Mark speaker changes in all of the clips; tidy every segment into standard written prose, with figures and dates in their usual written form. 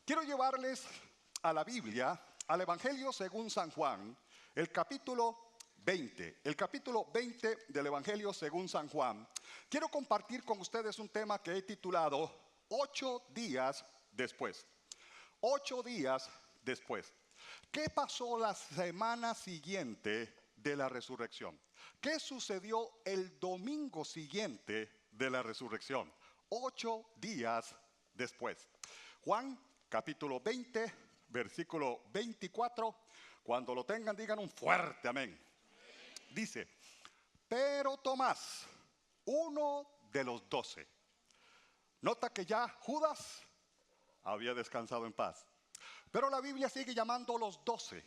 Speaker 1: Quiero llevarles a la Biblia, al Evangelio según San Juan, el capítulo 20. El capítulo 20 del Evangelio según San Juan. Quiero compartir con ustedes un tema que he titulado 8 días después. 8 días después. ¿Qué pasó la semana siguiente de la resurrección? ¿Qué sucedió el domingo siguiente de la resurrección? 8 días después. Juan, capítulo 20, versículo 24. Cuando lo tengan, digan un fuerte amén. Dice, pero Tomás, uno de los 12. Nota que ya Judas había descansado en paz. Pero la Biblia sigue llamando los 12,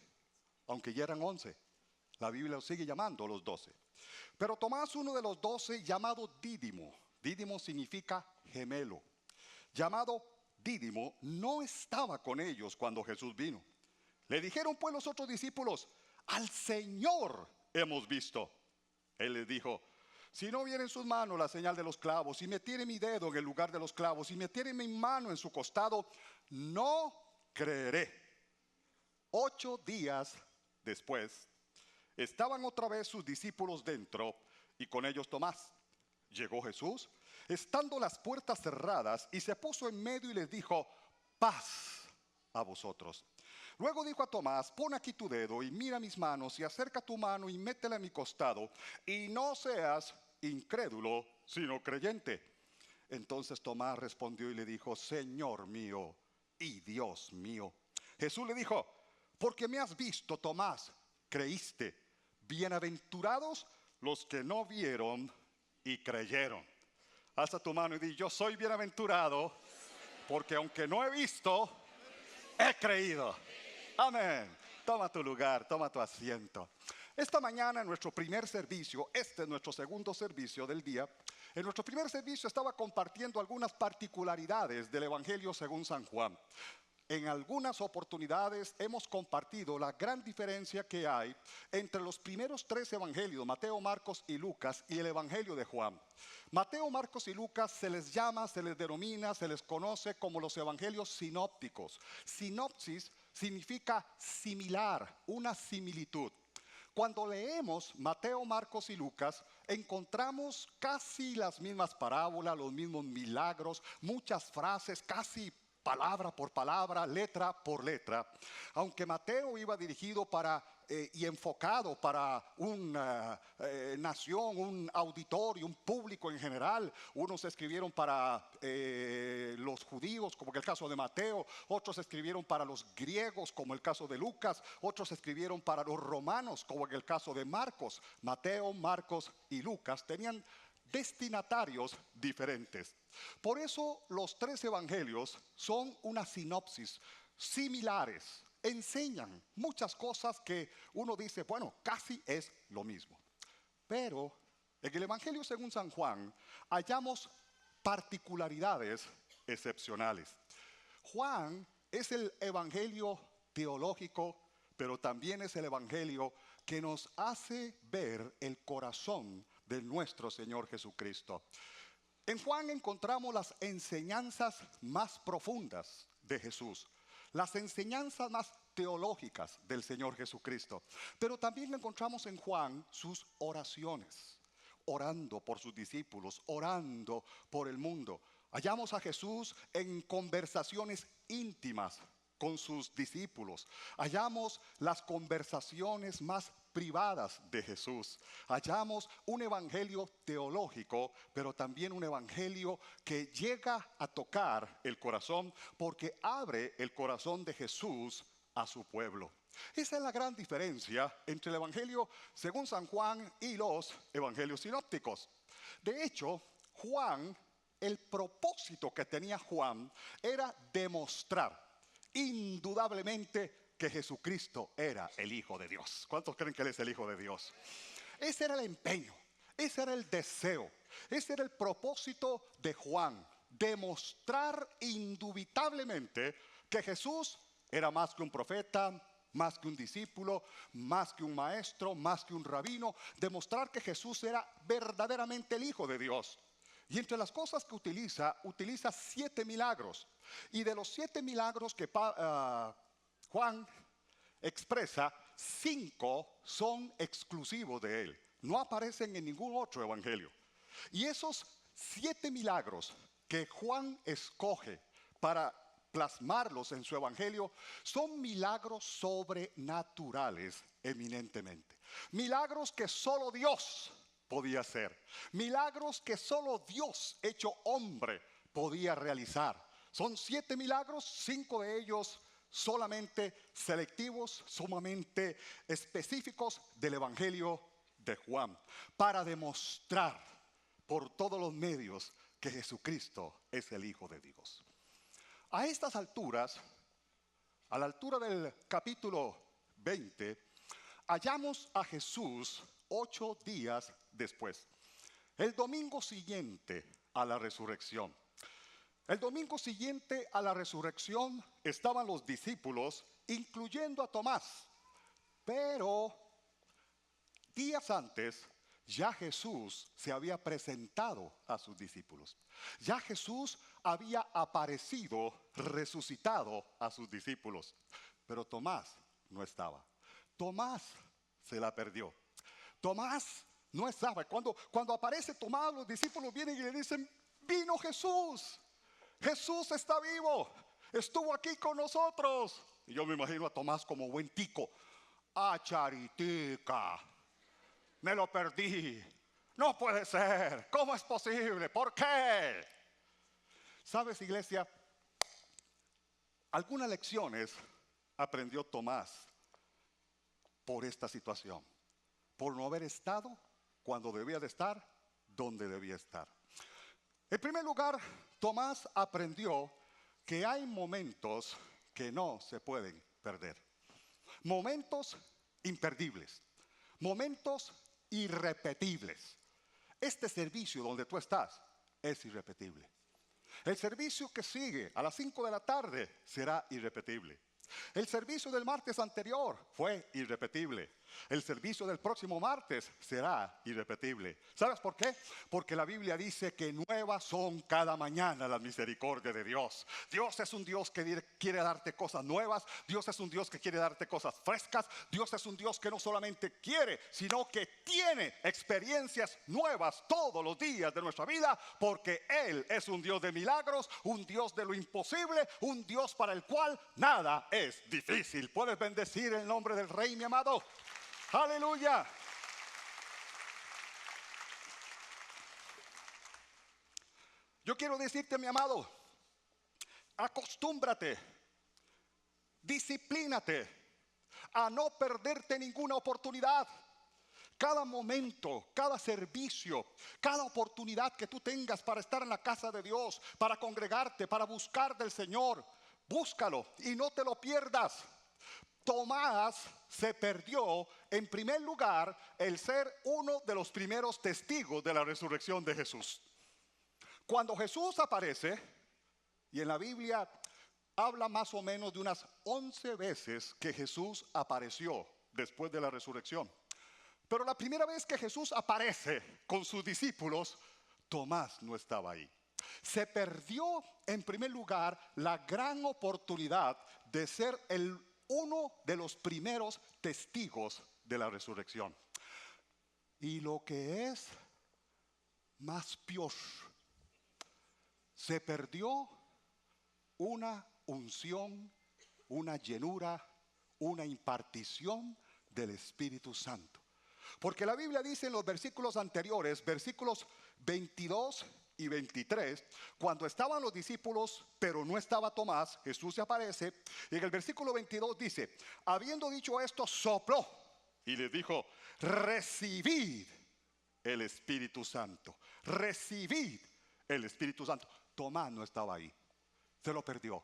Speaker 1: aunque ya eran 11. La Biblia los sigue llamando los 12. Pero Tomás, uno de los 12, llamado Dídimo. Dídimo significa gemelo. Llamado Dídimo, no estaba con ellos cuando Jesús vino. Le dijeron pues los otros discípulos, al Señor hemos visto. Él les dijo, si no viera en sus manos la señal de los clavos, si metiere mi dedo en el lugar de los clavos, si metiere mi mano en su costado, no creeré. 8 días después, estaban otra vez sus discípulos dentro y con ellos Tomás. Llegó Jesús, estando las puertas cerradas, y se puso en medio y les dijo, paz a vosotros. Luego dijo a Tomás, pon aquí tu dedo y mira mis manos y acerca tu mano y métela en mi costado y no seas incrédulo, sino creyente. Entonces Tomás respondió y le dijo, Señor mío y Dios mío. Jesús le dijo, porque me has visto, Tomás, creíste. Bienaventurados los que no vieron y creyeron. Alza tu mano y di, yo soy bienaventurado porque aunque no he visto, he creído. Amén. Toma tu lugar, toma tu asiento. Esta mañana en nuestro primer servicio, este es nuestro segundo servicio del día. En nuestro primer servicio estaba compartiendo algunas particularidades del Evangelio según San Juan. En algunas oportunidades hemos compartido la gran diferencia que hay entre los primeros 3 evangelios, Mateo, Marcos y Lucas, y el Evangelio de Juan. Mateo, Marcos y Lucas se les llama, se les denomina, se les conoce como los evangelios sinópticos. Sinopsis significa similar, una similitud. Cuando leemos Mateo, Marcos y Lucas, encontramos casi las mismas parábolas, los mismos milagros, muchas frases, casi palabra por palabra, letra por letra. Aunque Mateo iba dirigido y enfocado para una nación, un auditorio, un público en general. Unos escribieron para los judíos, como en el caso de Mateo. Otros escribieron para los griegos, como el caso de Lucas. Otros escribieron para los romanos, como en el caso de Marcos. Mateo, Marcos y Lucas tenían destinatarios diferentes. Por eso los 3 evangelios son una sinopsis, similares, enseñan muchas cosas que uno dice, bueno, casi es lo mismo. Pero en el Evangelio según San Juan hallamos particularidades excepcionales. Juan es el evangelio teológico, pero también es el evangelio que nos hace ver el corazón de nuestro Señor Jesucristo. En Juan encontramos las enseñanzas más profundas de Jesús, las enseñanzas más teológicas del Señor Jesucristo. Pero también encontramos en Juan sus oraciones, orando por sus discípulos, orando por el mundo. Hallamos a Jesús en conversaciones íntimas con sus discípulos. Hallamos las conversaciones más privadas de Jesús. Hallamos un evangelio teológico, pero también un evangelio que llega a tocar el corazón porque abre el corazón de Jesús a su pueblo. Esa es la gran diferencia entre el evangelio según San Juan y los evangelios sinópticos. De hecho, Juan, el propósito que tenía Juan era demostrar indudablemente que Jesucristo era el Hijo de Dios. ¿Cuántos creen que Él es el Hijo de Dios? Ese era el empeño, ese era el deseo, ese era el propósito de Juan. Demostrar indubitablemente que Jesús era más que un profeta, más que un discípulo, más que un maestro, más que un rabino. Demostrar que Jesús era verdaderamente el Hijo de Dios. Y entre las cosas que utiliza 7 milagros. Y de los 7 milagros que Juan expresa, 5 son exclusivos de él. No aparecen en ningún otro evangelio. Y esos 7 milagros que Juan escoge para plasmarlos en su evangelio son milagros sobrenaturales eminentemente. Milagros que solo Dios podía hacer. Milagros que solo Dios hecho hombre podía realizar. Son 7 milagros, 5 de ellos solamente selectivos, sumamente específicos del evangelio de Juan, para demostrar por todos los medios que Jesucristo es el Hijo de Dios. A estas alturas, a la altura del capítulo 20, hallamos a Jesús 8 días después, el domingo siguiente a la resurrección. El domingo siguiente a la resurrección estaban los discípulos, incluyendo a Tomás. Pero días antes, ya Jesús se había presentado a sus discípulos. Ya Jesús había aparecido, resucitado a sus discípulos. Pero Tomás no estaba. Tomás se la perdió. Tomás no estaba. Cuando aparece Tomás, los discípulos vienen y le dicen: vino Jesús. Jesús está vivo. Estuvo aquí con nosotros. Y yo me imagino a Tomás como buen tico. Charitica, me lo perdí. No puede ser. ¿Cómo es posible? ¿Por qué? ¿Sabes, iglesia? Algunas lecciones aprendió Tomás por esta situación, por no haber estado cuando debía de estar, donde debía estar. En primer lugar, Tomás aprendió que hay momentos que no se pueden perder. Momentos imperdibles, momentos irrepetibles. Este servicio donde tú estás es irrepetible. El servicio que sigue a las 5 de la tarde será irrepetible. El servicio del martes anterior fue irrepetible. El servicio del próximo martes será irrepetible. ¿Sabes por qué? Porque la Biblia dice que nuevas son cada mañana las misericordias de Dios. Dios es un Dios que quiere darte cosas nuevas. Dios es un Dios que quiere darte cosas frescas. Dios es un Dios que no solamente quiere, sino que tiene experiencias nuevas todos los días de nuestra vida, porque Él es un Dios de milagros, un Dios de lo imposible, un Dios para el cual nada es difícil. ¿Puedes bendecir el nombre del Rey, mi amado? ¡Aleluya! Yo quiero decirte, mi amado, acostúmbrate, disciplínate a no perderte ninguna oportunidad. Cada momento, cada servicio, cada oportunidad que tú tengas para estar en la casa de Dios, para congregarte, para buscar del Señor, búscalo y no te lo pierdas. Tomás se perdió, en primer lugar, el ser uno de los primeros testigos de la resurrección de Jesús. Cuando Jesús aparece, y en la Biblia habla más o menos de unas 11 veces que Jesús apareció después de la resurrección. Pero la primera vez que Jesús aparece con sus discípulos, Tomás no estaba ahí. Se perdió, en primer lugar, la gran oportunidad de ser uno de los primeros testigos de la resurrección. Y lo que es más peor, se perdió una unción, una llenura, una impartición del Espíritu Santo. Porque la Biblia dice en los versículos anteriores, versículos 22 y 23, cuando estaban los discípulos, pero no estaba Tomás, Jesús se aparece, y en el versículo 22 dice: habiendo dicho esto, sopló y les dijo: recibid el Espíritu Santo, recibid el Espíritu Santo. Tomás no estaba ahí, se lo perdió.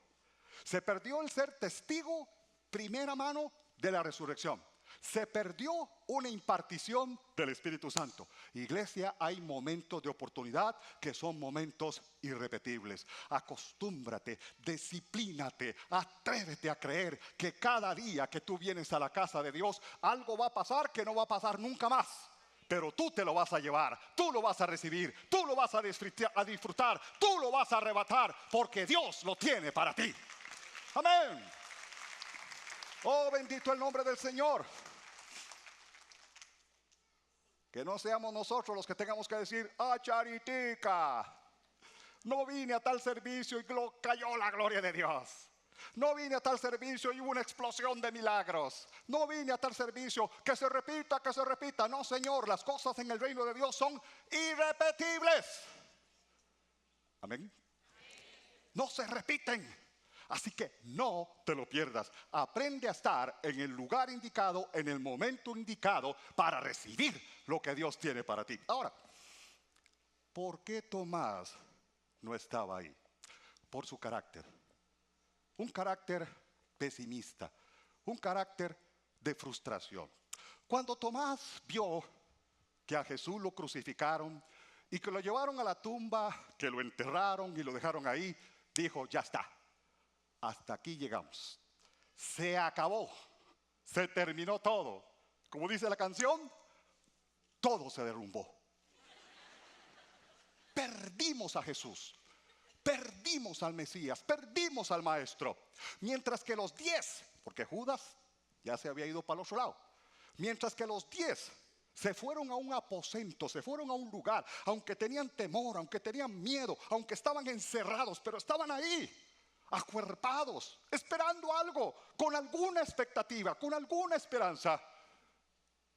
Speaker 1: Se perdió el ser testigo primera mano de la resurrección. Se perdió una impartición del Espíritu Santo. Iglesia, hay momentos de oportunidad que son momentos irrepetibles. Acostúmbrate, disciplínate, atrévete a creer que cada día que tú vienes a la casa de Dios, algo va a pasar que no va a pasar nunca más. pero tú te lo vas a llevar, tú lo vas a recibir, tú lo vas a disfrutar, tú lo vas a arrebatar, porque Dios lo tiene para ti. Amén. Oh, bendito el nombre del Señor. Que no seamos nosotros los que tengamos que decir: ah, charitica, no vine a tal servicio y cayó la gloria de Dios. No vine a tal servicio y hubo una explosión de milagros. No vine a tal servicio, que se repita, que se repita. No, Señor, las cosas en el reino de Dios son irrepetibles. Amén. No se repiten. Así que no te lo pierdas. Aprende a estar en el lugar indicado, en el momento indicado, para recibir lo que Dios tiene para ti. Ahora, ¿por qué Tomás no estaba ahí? Por su carácter. Un carácter pesimista, un carácter de frustración. Cuando Tomás vio que a Jesús lo crucificaron y que lo llevaron a la tumba, que lo enterraron y lo dejaron ahí, dijo: ya está, hasta aquí llegamos. Se acabó, se terminó todo. Como dice la canción, todo se derrumbó. Perdimos a Jesús. Perdimos al Mesías, perdimos al Maestro. Mientras que los 10, porque Judas ya se había ido para el otro lado, mientras que los 10 se fueron a un aposento, se fueron a un lugar, aunque tenían temor, aunque tenían miedo, aunque estaban encerrados, pero estaban ahí, acuerpados, esperando algo, con alguna expectativa, con alguna esperanza.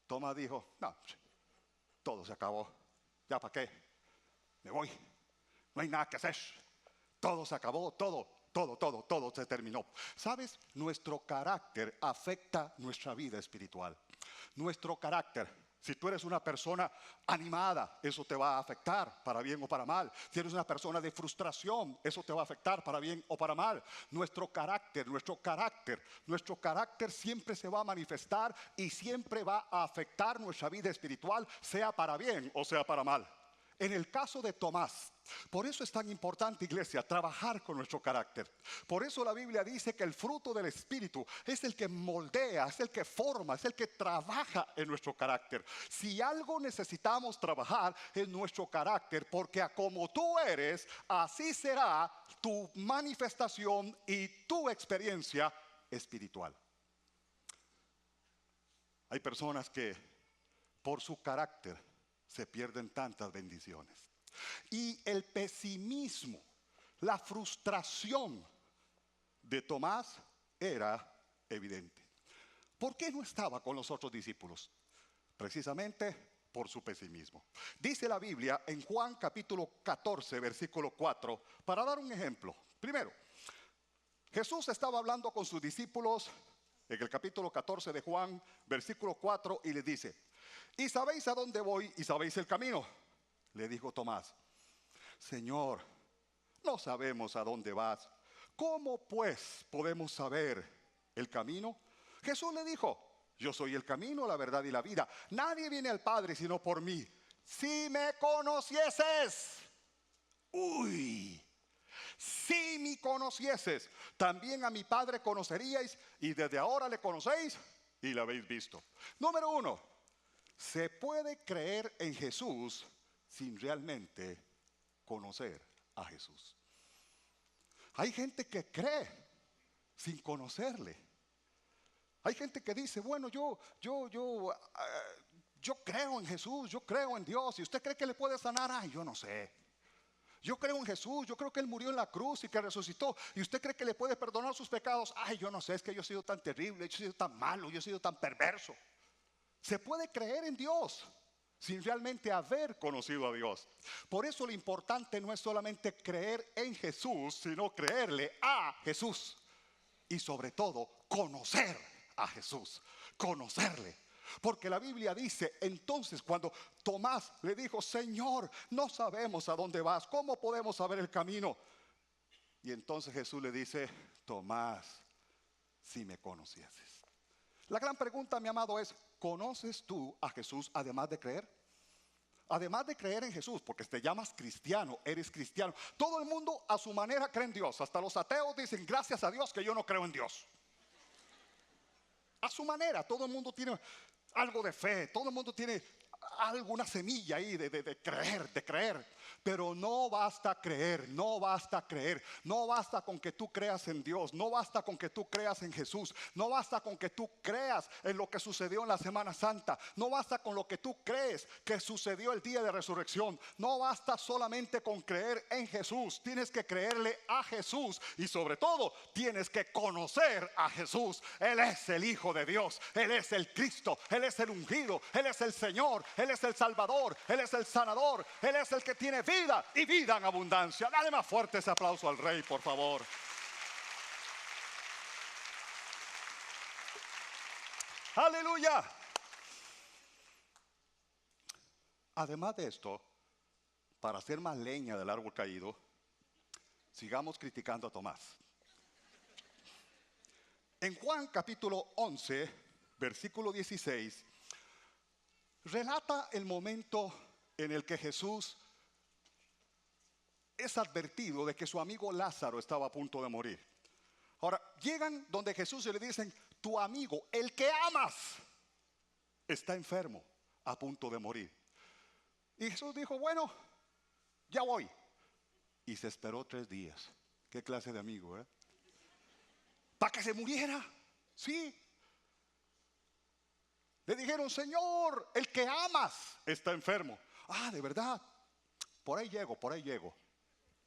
Speaker 1: Tomás dijo: no, todo se acabó, ¿ya para qué? Me voy, no hay nada que hacer. Todo se acabó, todo se terminó. ¿Sabes? Nuestro carácter afecta nuestra vida espiritual. Nuestro carácter. Si tú eres una persona animada, eso te va a afectar para bien o para mal. Si eres una persona de frustración, eso te va a afectar para bien o para mal. Nuestro carácter siempre se va a manifestar y siempre va a afectar nuestra vida espiritual, sea para bien o sea para mal. En el caso de Tomás, por eso es tan importante, iglesia, trabajar con nuestro carácter. Por eso la Biblia dice que el fruto del Espíritu es el que moldea, es el que forma, es el que trabaja en nuestro carácter. Si algo necesitamos trabajar es nuestro carácter, porque a como tú eres, así será tu manifestación y tu experiencia espiritual. Hay personas que por su carácter se pierden tantas bendiciones. Y el pesimismo, la frustración de Tomás era evidente. ¿Por qué no estaba con los otros discípulos? Precisamente por su pesimismo. Dice la Biblia en Juan capítulo 14, versículo 4, para dar un ejemplo. Primero, Jesús estaba hablando con sus discípulos en el capítulo 14 de Juan, versículo 4, y les dice: ¿y sabéis a dónde voy y sabéis el camino? Le dijo Tomás: Señor, no sabemos a dónde vas. ¿Cómo pues podemos saber el camino? Jesús le dijo: yo soy el camino, la verdad y la vida. Nadie viene al Padre sino por mí. Si me conocieses, si me conocieses, también a mi Padre conoceríais, y desde ahora le conocéis y le habéis visto. Número 1. Se puede creer en Jesús sin realmente conocer a Jesús. Hay gente que cree sin conocerle. Hay gente que dice: bueno, yo creo en Jesús, yo creo en Dios. ¿Y usted cree que le puede sanar? Ay, yo no sé. Yo creo en Jesús, yo creo que Él murió en la cruz y que resucitó. ¿Y usted cree que le puede perdonar sus pecados? Ay, yo no sé, es que yo he sido tan terrible, yo he sido tan malo, yo he sido tan perverso. Se puede creer en Dios sin realmente haber conocido a Dios. Por eso lo importante no es solamente creer en Jesús, sino creerle a Jesús. Y sobre todo, conocer a Jesús, conocerle. Porque la Biblia dice, entonces cuando Tomás le dijo: Señor, no sabemos a dónde vas, ¿cómo podemos saber el camino? Y entonces Jesús le dice: Tomás, si me conocieses. La gran pregunta, mi amado, es: ¿conoces tú a Jesús además de creer? Además de creer en Jesús, porque te llamas cristiano, eres cristiano. Todo el mundo a su manera cree en Dios. Hasta los ateos dicen: gracias a Dios que yo no creo en Dios. A su manera, todo el mundo tiene algo de fe, todo el mundo tiene alguna semilla ahí de creer. Pero no basta creer, no basta creer, no basta con que tú creas en Dios, no basta con que tú creas en Jesús, no basta con que tú creas en lo que sucedió en la Semana Santa, no basta con lo que tú crees que sucedió el día de resurrección, no basta solamente con creer en Jesús, tienes que creerle a Jesús y sobre todo tienes que conocer a Jesús. Él es el Hijo de Dios, Él es el Cristo, Él es el ungido, Él es el Señor, Él es el Salvador, Él es el sanador, Él es el que tiene vida y vida en abundancia. Dale más fuerte ese aplauso al Rey, por favor. Aleluya. Además de esto, para hacer más leña del árbol caído, sigamos criticando a Tomás. En Juan capítulo 11, versículo 16, relata el momento en el que Jesús es advertido de que su amigo Lázaro estaba a punto de morir. Ahora, llegan donde Jesús y le dicen: tu amigo, el que amas, está enfermo, a punto de morir. Y Jesús dijo: bueno, ya voy. Y se esperó 3 días. ¿Qué clase de amigo, eh? ¿Para que se muriera? Sí. Le dijeron: Señor, el que amas está enfermo. Ah, ¿de verdad? Por ahí llego, por ahí llego.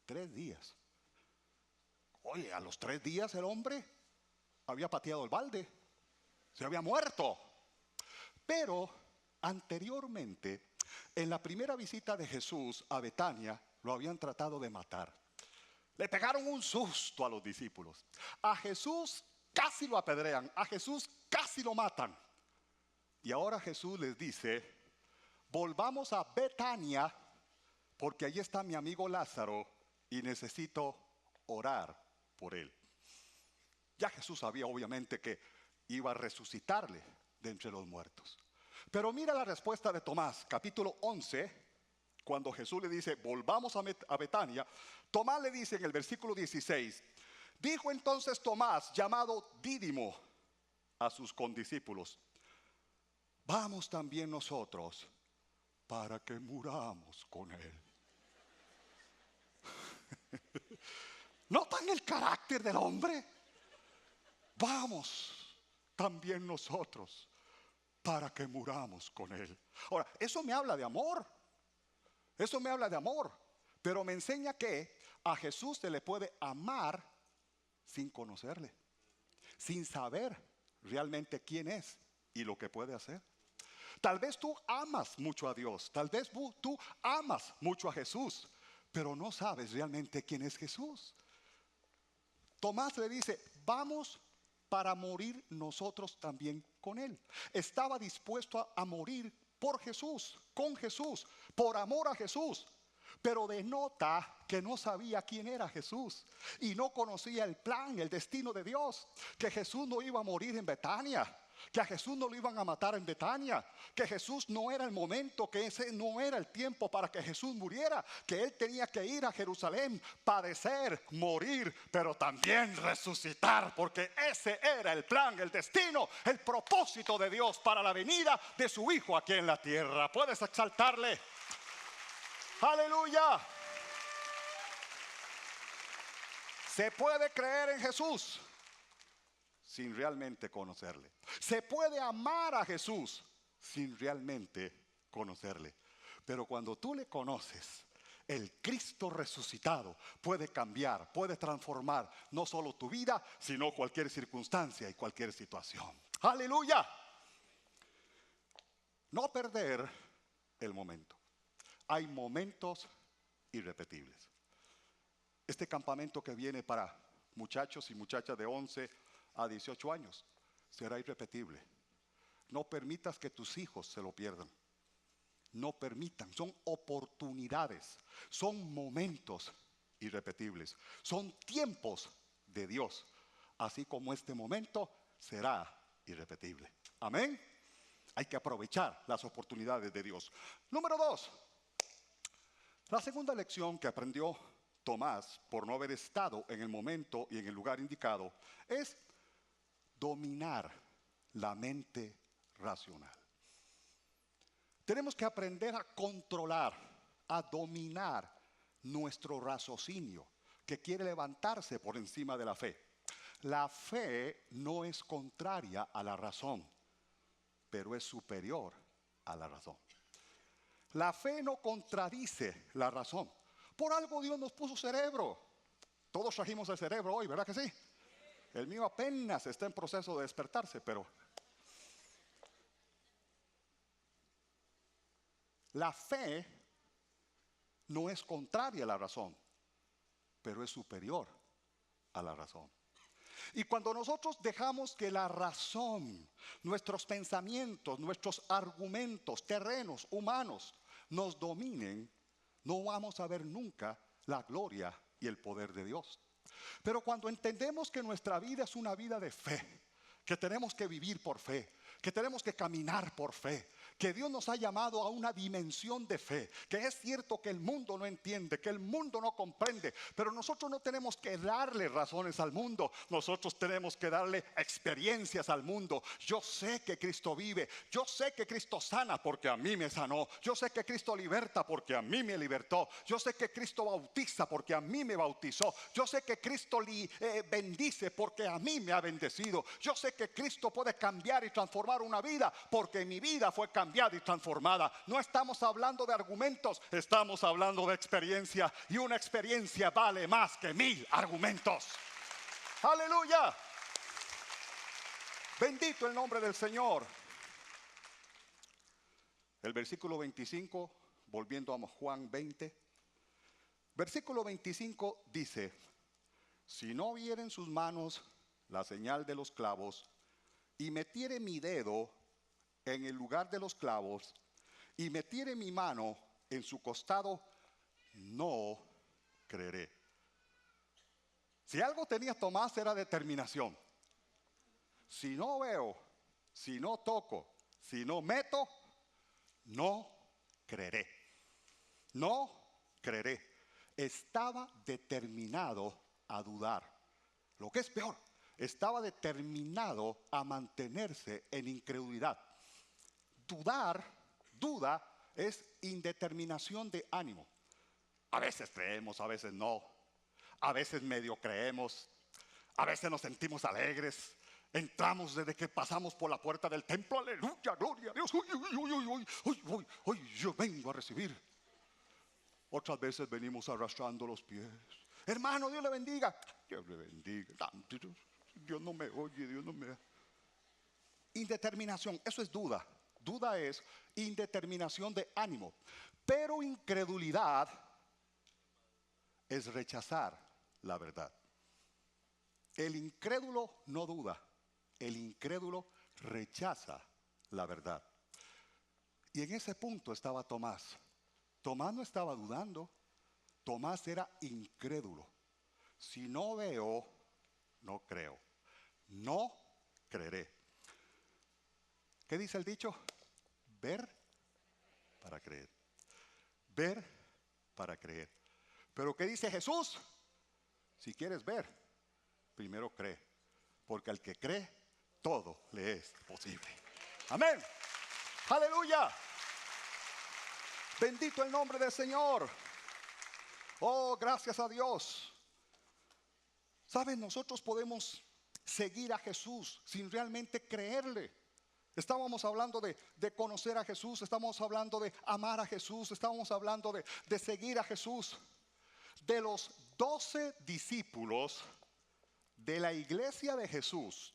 Speaker 1: 3 días. Oye, a los 3 días el hombre había pateado el balde, se había muerto. Pero anteriormente, en la primera visita de Jesús a Betania, lo habían tratado de matar. Le pegaron un susto a los discípulos. A Jesús casi lo apedrean, a Jesús casi lo matan. Y ahora Jesús les dice: volvamos a Betania, porque allí está mi amigo Lázaro y necesito orar por él. Ya Jesús sabía obviamente que iba a resucitarle de entre los muertos. Pero mira la respuesta de Tomás, capítulo 11, cuando Jesús le dice: volvamos a Betania. Tomás le dice en el versículo 16: dijo entonces Tomás, llamado Dídimo, a sus condiscípulos: vamos también nosotros para que muramos con él. ¿Notan el carácter del hombre? Vamos también nosotros para que muramos con él. Ahora, eso me habla de amor. Eso me habla de amor. Pero me enseña que a Jesús se le puede amar sin conocerle, sin saber realmente quién es y lo que puede hacer. Tal vez tú amas mucho a Dios, tal vez tú amas mucho a Jesús, pero no sabes realmente quién es Jesús. Tomás le dice: vamos para morir nosotros también con él. Estaba dispuesto a morir por Jesús, con Jesús, por amor a Jesús. Pero denota que no sabía quién era Jesús y no conocía el plan, el destino de Dios. Que Jesús no iba a morir en Betania, que a Jesús no lo iban a matar en Betania, que Jesús no era el momento, que ese no era el tiempo para que Jesús muriera, que él tenía que ir a Jerusalén, padecer, morir, pero también resucitar, porque ese era el plan, el destino, el propósito de Dios para la venida de su Hijo aquí en la tierra. ¿Puedes exaltarle? ¡Aleluya! Se puede creer en Jesús sin realmente conocerle. Se puede amar a Jesús sin realmente conocerle. Pero cuando tú le conoces, el Cristo resucitado puede cambiar, puede transformar no solo tu vida, sino cualquier circunstancia y cualquier situación. ¡Aleluya! No perder el momento. Hay momentos irrepetibles. Este campamento que viene para muchachos y muchachas de 11 a 18 años será irrepetible. No permitas que tus hijos se lo pierdan. No permitan, son oportunidades, son momentos irrepetibles, son tiempos de Dios, así como este momento será irrepetible. Amén. Hay que aprovechar las oportunidades de Dios. Número 2. La segunda lección que aprendió Tomás por no haber estado en el momento y en el lugar indicado es dominar la mente racional. Tenemos que aprender a controlar, a dominar nuestro raciocinio, que quiere levantarse por encima de la fe. La fe no es contraria a la razón, pero es superior a la razón. La fe no contradice la razón. Por algo Dios nos puso cerebro. Todos trajimos el cerebro hoy, ¿verdad que sí? El mío apenas está en proceso de despertarse, pero la fe no es contraria a la razón, pero es superior a la razón. Y cuando nosotros dejamos que la razón, nuestros pensamientos, nuestros argumentos, terrenos, humanos, nos dominen, no vamos a ver nunca la gloria y el poder de Dios. Pero cuando entendemos que nuestra vida es una vida de fe, que tenemos que vivir por fe, que tenemos que caminar por fe, que Dios nos ha llamado a una dimensión de fe, que es cierto que el mundo no entiende, que el mundo no comprende, pero nosotros no tenemos que darle razones al mundo, nosotros tenemos que darle experiencias al mundo. Yo sé que Cristo vive, yo sé que Cristo sana porque a mí me sanó, yo sé que Cristo liberta porque a mí me libertó, yo sé que Cristo bautiza porque a mí me bautizó, yo sé que Cristo bendice porque a mí me ha bendecido, yo sé que Cristo puede cambiar y transformar una vida porque mi vida fue cambiada y transformada. No estamos hablando de argumentos, estamos hablando de experiencia, y una experiencia vale más que 1000 argumentos. Aleluya, bendito el nombre del Señor. El versículo 25, volviendo a Juan 20, versículo 25 dice: si no viere en sus manos la señal de los clavos, y metiere mi dedo en el lugar de los clavos, y metiere mi mano en su costado, no creeré. Si algo tenía Tomás era determinación. Si no veo, si no toco, si no meto, no creeré. No creeré. Estaba determinado a dudar. Lo que es peor, estaba determinado a mantenerse en incredulidad. Duda es indeterminación de ánimo. A veces creemos, a veces no. A veces medio creemos. A veces nos sentimos alegres. Entramos desde que pasamos por la puerta del templo. Aleluya, gloria a Dios. Hoy yo vengo a recibir. Otras veces venimos arrastrando los pies. Hermano, Dios le bendiga. Dios le bendiga. Dios no me oye, Dios no me... Indeterminación, eso es duda. Duda es indeterminación de ánimo. Pero incredulidad es rechazar la verdad. El incrédulo no duda. El incrédulo rechaza la verdad. Y en ese punto estaba Tomás. Tomás no estaba dudando. Tomás era incrédulo. Si no veo, no creo. No creeré. ¿Qué dice el dicho? Ver para creer. Ver para creer. Pero ¿qué dice Jesús? Si quieres ver, primero cree. Porque al que cree, todo le es posible. Amén. Aleluya. Bendito el nombre del Señor. Oh, gracias a Dios. ¿Saben? Nosotros podemos seguir a Jesús sin realmente creerle. Estábamos hablando de conocer a Jesús, estamos hablando de amar a Jesús, estamos hablando de seguir a Jesús. De los 12 discípulos de la iglesia de Jesús,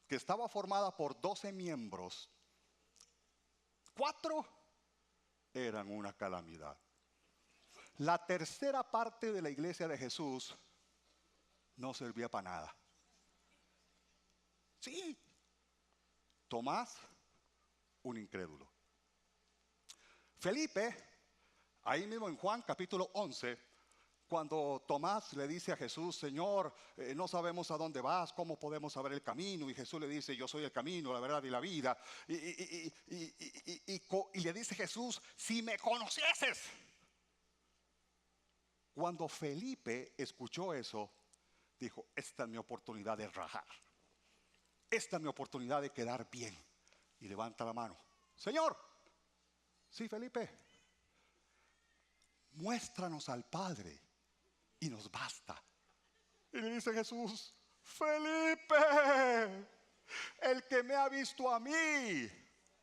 Speaker 1: que estaba formada por 12 miembros, 4 eran una calamidad. La tercera parte de la iglesia de Jesús no servía para nada. Sí. Tomás, un incrédulo. Felipe, ahí mismo en Juan capítulo 11, cuando Tomás le dice a Jesús: Señor, no sabemos a dónde vas, ¿cómo podemos saber el camino? Y Jesús le dice: yo soy el camino, la verdad y la vida. Y le dice Jesús: si me conocieses. Cuando Felipe escuchó eso, dijo: esta es mi oportunidad de rajar. Esta es mi oportunidad de quedar bien. Y levanta la mano: Señor, Sí, Felipe, muéstranos al Padre y nos basta. Y le dice Jesús: Felipe, el que me ha visto a mí,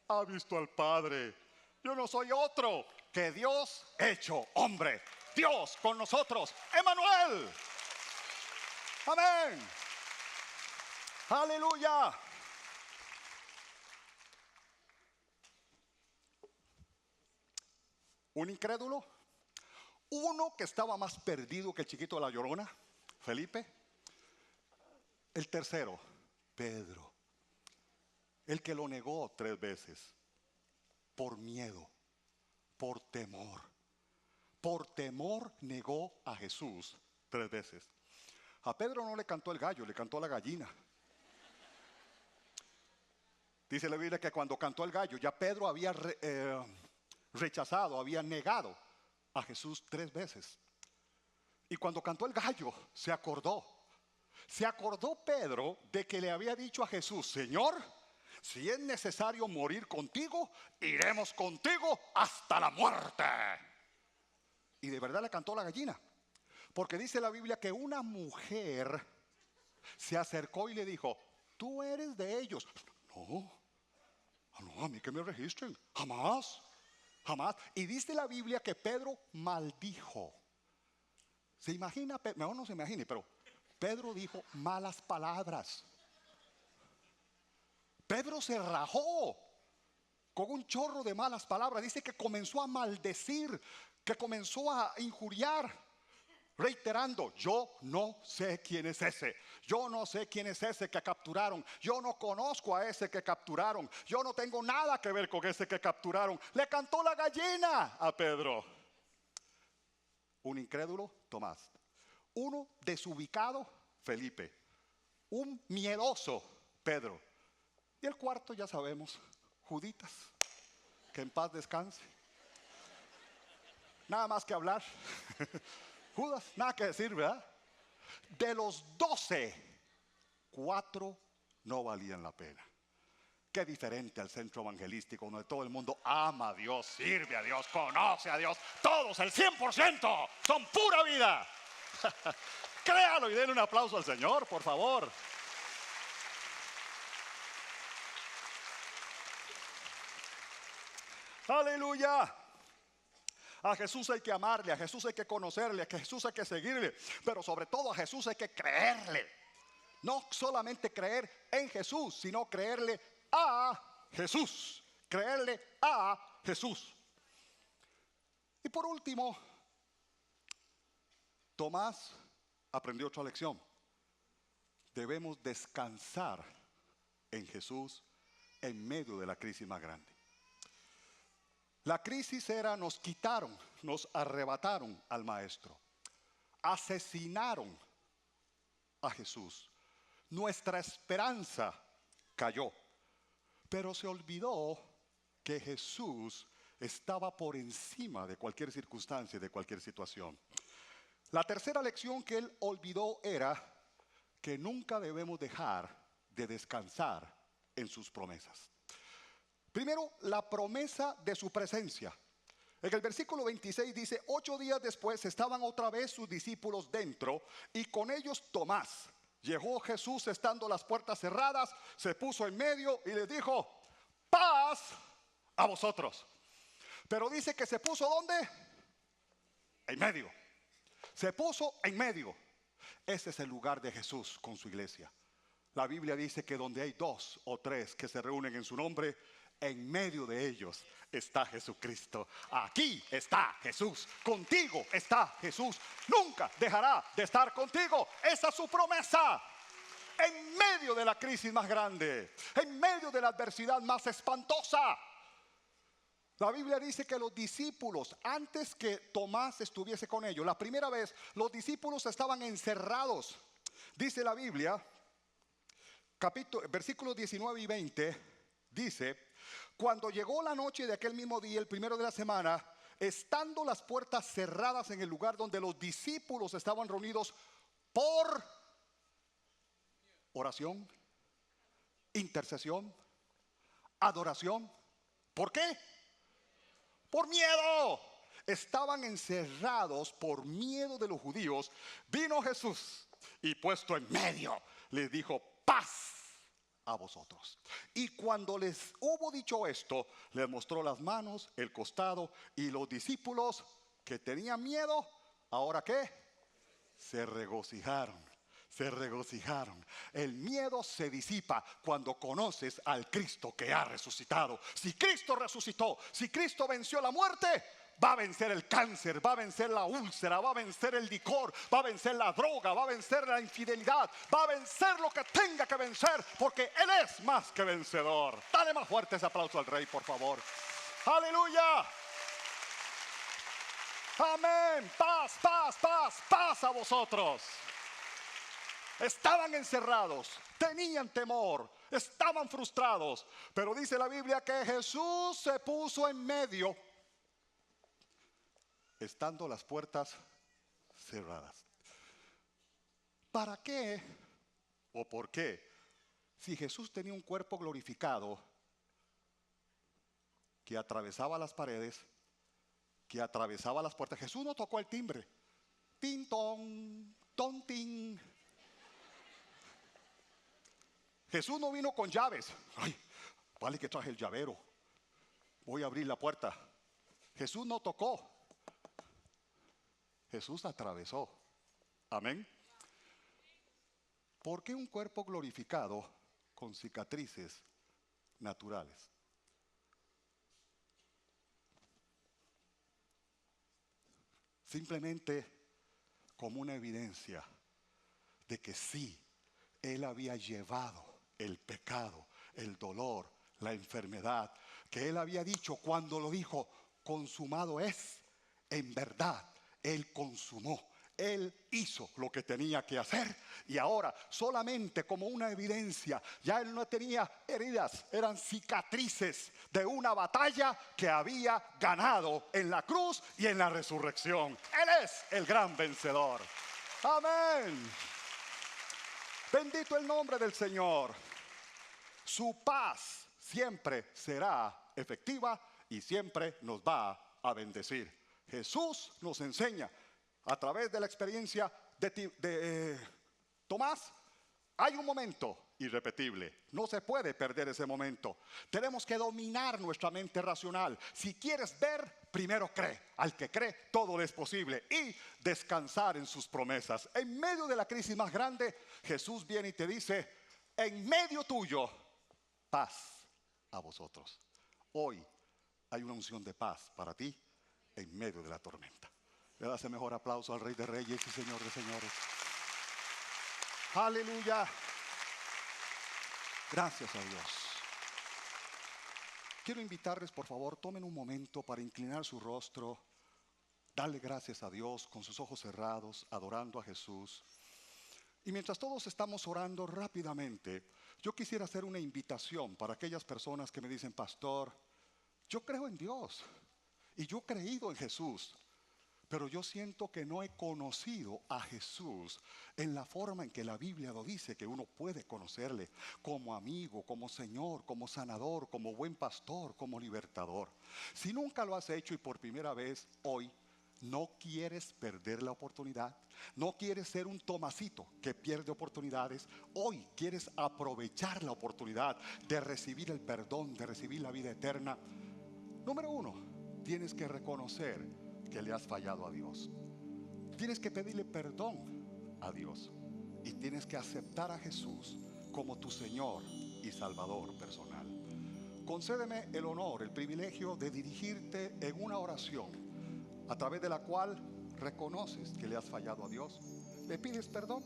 Speaker 1: ha visto al Padre. Yo no soy otro que Dios hecho hombre. Dios con nosotros, Emmanuel. Amén. Aleluya. Un incrédulo, uno que estaba más perdido que el chiquito de la Llorona, Felipe. El tercero, Pedro, el que lo negó 3 veces por miedo, por temor. Por temor negó a Jesús 3 veces. A Pedro no le cantó el gallo, le cantó la gallina. Dice la Biblia que cuando cantó el gallo, ya Pedro había rechazado, había negado a Jesús 3 veces. Y cuando cantó el gallo, se acordó. Se acordó Pedro de que le había dicho a Jesús: Señor, si es necesario morir contigo, iremos contigo hasta la muerte. Y de verdad le cantó la gallina. Porque dice la Biblia que una mujer se acercó y le dijo: tú eres de ellos. No, a mí que me registren. Jamás, jamás. Y dice la Biblia que Pedro maldijo. ¿Se imagina? Mejor no se imagine, pero Pedro dijo malas palabras. Pedro se rajó con un chorro de malas palabras. Dice que comenzó a maldecir, que comenzó a injuriar, reiterando: yo no sé quién es ese. Yo no sé quién es ese que capturaron. Yo no conozco a ese que capturaron. Yo no tengo nada que ver con ese que capturaron. Le cantó la gallina a Pedro. Un incrédulo, Tomás. Uno desubicado, Felipe. Un miedoso, Pedro. Y el cuarto ya sabemos, Juditas, que en paz descanse. Nada más que hablar. Judas, nada que decir, ¿verdad? De los 12, 4 no valían la pena. Qué diferente al centro evangelístico, donde todo el mundo ama a Dios, sirve a Dios, conoce a Dios. Todos, el 100%, son pura vida. Créalo y denle un aplauso al Señor, por favor. Aleluya. A Jesús hay que amarle, a Jesús hay que conocerle, a Jesús hay que seguirle, pero sobre todo a Jesús hay que creerle. No solamente creer en Jesús, sino creerle a Jesús. Creerle a Jesús. Y por último, Tomás aprendió otra lección. Debemos descansar en Jesús en medio de la crisis más grande. La crisis era: nos quitaron, nos arrebataron al Maestro, asesinaron a Jesús. Nuestra esperanza cayó, pero se olvidó que Jesús estaba por encima de cualquier circunstancia, de cualquier situación. La tercera lección que él olvidó era que nunca debemos dejar de descansar en sus promesas. Primero, la promesa de su presencia. En el versículo 26 dice: 8 días después estaban otra vez sus discípulos dentro, y con ellos Tomás. Llegó Jesús estando las puertas cerradas, se puso en medio y les dijo: paz a vosotros. Pero dice que se puso ¿dónde? En medio. Se puso en medio. Ese es el lugar de Jesús con su iglesia. La Biblia dice que donde hay 2 o 3 que se reúnen en su nombre, en medio de ellos está Jesucristo. Aquí está Jesús. Contigo está Jesús. Nunca dejará de estar contigo. Esa es su promesa. En medio de la crisis más grande, en medio de la adversidad más espantosa. La Biblia dice que los discípulos, antes que Tomás estuviese con ellos, la primera vez, los discípulos estaban encerrados. Dice la Biblia, versículos 19 y 20, dice: cuando llegó la noche de aquel mismo día, el primero de la semana, estando las puertas cerradas en el lugar donde los discípulos estaban reunidos por oración, intercesión, adoración. ¿Por qué? por miedo. Estaban encerrados por miedo de los judíos. Vino Jesús y puesto en medio les dijo: paz a vosotros. Y cuando les hubo dicho esto, les mostró las manos, el costado, y los discípulos que tenían miedo, ¿ahora qué? Se regocijaron. Se regocijaron. El miedo se disipa cuando conoces al Cristo que ha resucitado. Si Cristo resucitó, si Cristo venció la muerte, va a vencer el cáncer, va a vencer la úlcera, va a vencer el licor, va a vencer la droga, va a vencer la infidelidad, va a vencer lo que tenga que vencer, porque Él es más que vencedor. Dale más fuerte ese aplauso al Rey, por favor. Aleluya. Amén. Paz, paz, paz, paz a vosotros. Estaban encerrados, tenían temor, estaban frustrados, pero dice la Biblia que Jesús se puso en medio, estando las puertas cerradas. ¿Para qué o por qué? Si Jesús tenía un cuerpo glorificado que atravesaba las paredes, que atravesaba las puertas. Jesús no tocó el timbre. Tin, ton, ton, tin. Jesús no vino con llaves. Ay, vale que traje el llavero. Voy a abrir la puerta. Jesús no tocó. Jesús atravesó. Amén. ¿Por qué un cuerpo glorificado con cicatrices naturales? Simplemente como una evidencia de que sí, Él había llevado el pecado, el dolor, la enfermedad, que Él había dicho cuando lo dijo: consumado es. En verdad, Él consumó. Él hizo lo que tenía que hacer. Y ahora, solamente como una evidencia, ya Él no tenía heridas, eran cicatrices de una batalla que había ganado en la cruz y en la resurrección. Él es el gran vencedor. Amén. Bendito el nombre del Señor. Su paz siempre será efectiva y siempre nos va a bendecir. Jesús nos enseña a través de la experiencia de Tomás. Hay un momento irrepetible. No se puede perder ese momento. Tenemos que dominar nuestra mente racional. Si quieres ver, primero cree. Al que cree, todo le es posible. Y descansar en sus promesas. En medio de la crisis más grande, Jesús viene y te dice: en medio tuyo, paz a vosotros. Hoy hay una unción de paz para ti en medio de la tormenta. Le das el mejor aplauso al Rey de Reyes y Señor de Señores. Aleluya. Gracias a Dios. Quiero invitarles, por favor, tomen un momento para inclinar su rostro, darle gracias a Dios con sus ojos cerrados, adorando a Jesús. Y mientras todos estamos orando rápidamente, yo quisiera hacer una invitación para aquellas personas que me dicen: pastor, yo creo en Dios y yo he creído en Jesús, pero yo siento que no he conocido a Jesús en la forma en que la Biblia lo dice que uno puede conocerle, como amigo, como Señor, como sanador, como buen pastor, como libertador. Si nunca lo has hecho y por primera vez hoy no quieres perder la oportunidad, no quieres ser un Tomasito que pierde oportunidades, hoy quieres aprovechar la oportunidad de recibir el perdón, de recibir la vida eterna. Número uno, tienes que reconocer que le has fallado a Dios. Tienes que pedirle perdón a Dios y tienes que aceptar a Jesús como tu Señor y Salvador personal. Concédeme el honor, el privilegio de dirigirte en una oración a través de la cual reconoces que le has fallado a Dios, le pides perdón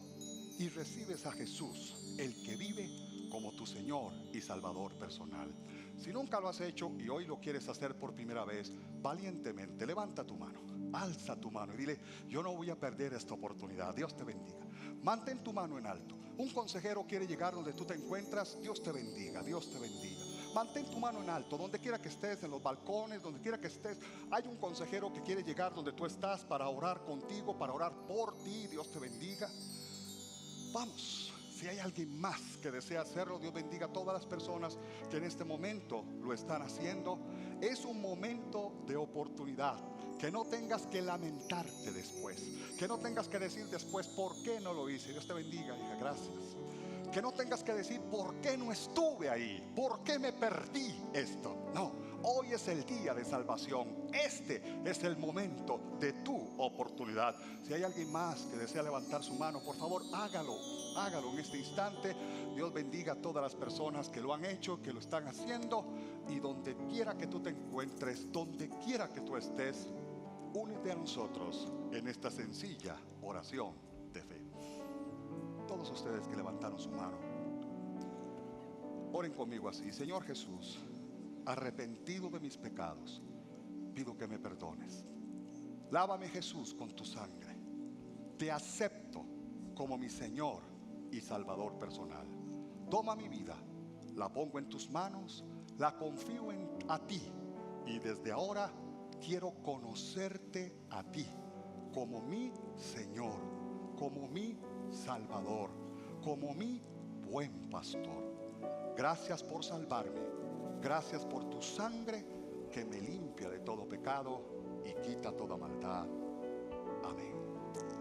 Speaker 1: y recibes a Jesús, el que vive, como tu Señor y Salvador personal. Si nunca lo has hecho y hoy lo quieres hacer por primera vez, valientemente levanta tu mano, alza tu mano y dile: yo no voy a perder esta oportunidad. Dios te bendiga. Mantén tu mano en alto. Un consejero quiere llegar donde tú te encuentras. Dios te bendiga, Dios te bendiga. Mantén tu mano en alto, donde quiera que estés, en los balcones, donde quiera que estés. Hay un consejero que quiere llegar donde tú estás para orar contigo, para orar por ti. Dios te bendiga. Vamos, Si hay alguien más que desea hacerlo, Dios bendiga a todas las personas que en este momento lo están haciendo. Es un momento de oportunidad. Que no tengas que lamentarte después. Que no tengas que decir después, ¿por qué no lo hice? Dios te bendiga, hija, gracias. Que no tengas que decir, ¿por qué no estuve ahí? ¿Por qué me perdí esto? No, hoy es el día de salvación. Este es el momento de tu oportunidad. Si hay alguien más que desea levantar su mano, por favor, hágalo en este instante. Dios bendiga a todas las personas que lo han hecho, que lo están haciendo. Y donde quiera que tú te encuentres, donde quiera que tú estés, únete a nosotros en esta sencilla oración de fe. Todos ustedes que levantaron su mano, oren conmigo así. Señor Jesús, arrepentido de mis pecados, pido que me perdones. Lávame, Jesús, con tu sangre. Te acepto como mi Señor y Salvador personal. Toma mi vida, la pongo en tus manos, la confío a ti, y desde ahora quiero conocerte a ti como mi Señor, como mi Salvador, como mi buen pastor. Gracias por salvarme. Gracias por tu sangre que me limpia de todo pecado y quita toda maldad. Amén.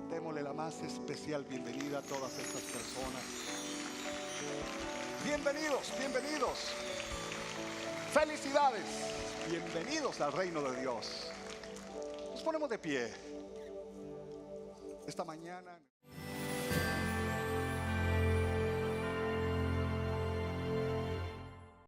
Speaker 1: Démosle la más especial bienvenida a todas estas personas. Bienvenidos, bienvenidos. Felicidades. Bienvenidos al reino de Dios. Nos ponemos de pie esta mañana.